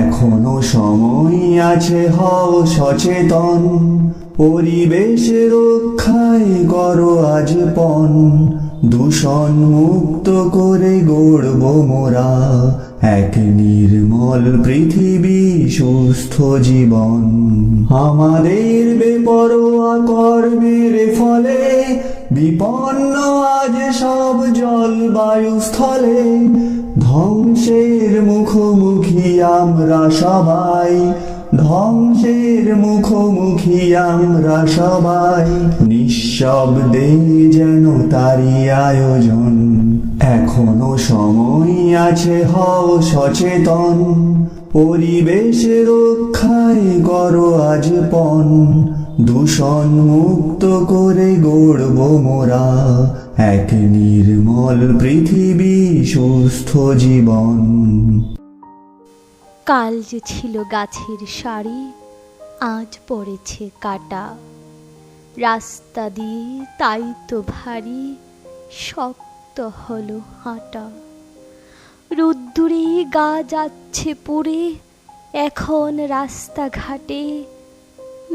এখনো সময় আছে, হও সচেতন, পরিবেশ রক্ষায় করো আজ পণ। দূষণ মুক্ত করে গড়ব মোরা এক নির্মল পৃথিবী, সুস্থ জীবন। আমাদের বেপরোয়া কর্মের ফলে বিপন্ন আজ সব জলবায়ু স্থলে। ধ্বংসের মুখোমুখি আমরা সবাই, ধ্বংসের মুখোমুখি আমরা সবাই। নিঃশব্দে যেন তারই আয়োজন। এখনো সময় আছে, হও সচেতন, পরিবেশ রক্ষায় করো আজ পণ। দূষণ মুক্ত করে গড়ব মোরা এক নির্মল পৃথিবী, সুস্থ জীবন। কাল যে ছিল গাছের সারি, আজ পড়েছে কাটা। রাস্তা দিয়ে তাই তো ভারী, শক্ত হলো হাঁটা। রোদ্দুরে গা যাচ্ছে পুড়ে এখন রাস্তাঘাটে।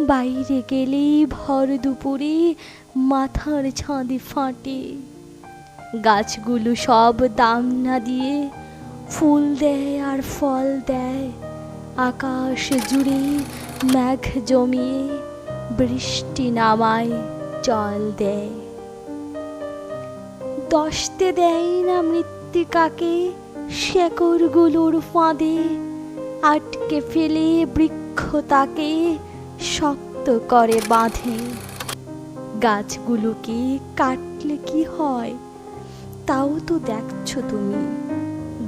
বাইরে গেলেই ভর দুপুরে মাথার ছাদে ফাটে। গাছগুলো সব দাম না দিয়ে ফুল দেয় আর ফল দেয়। আকাশ জুড়ে মেঘ জমিয়ে বৃষ্টি নামায়, জল দেয়। দশতে দেয় না মৃত্তিকাকে শেকড়গুলোর ফাঁদে। আটকে ফেলে বৃক্ষ তাকে শক্ত করে বাঁধে। গাছগুলোকে কাটলে কি হয় তাও তো দেখছো তুমি।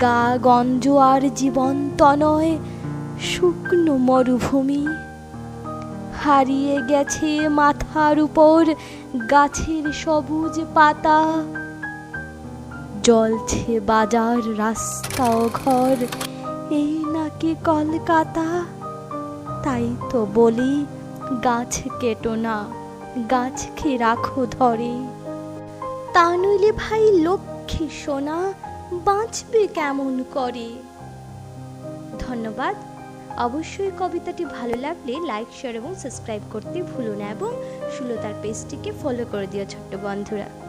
গা গঞ্জ আর জীবন্ত নয়, শুকনো মরুভূমি। হারিয়ে গেছে মাথার উপর গাছের সবুজ পাতা। জ্বলছে বাজার, রাস্তা ও ঘর, এই নাকি কলকাতা। তাই তো বলি, গাছ কেটো না, গাছকে রাখো ধরে। তা নইলে ভাই লক্ষ্মী সোনা বাঁচবে কেমন করে। ধন্যবাদ। অবশ্যই কবিতাটি ভালো লাগলে লাইক, শেয়ার এবং সাবস্ক্রাইব করতে ভুলো না, এবং সুলতার পেজটিকে ফলো করে দিও ছোট্ট বন্ধুরা।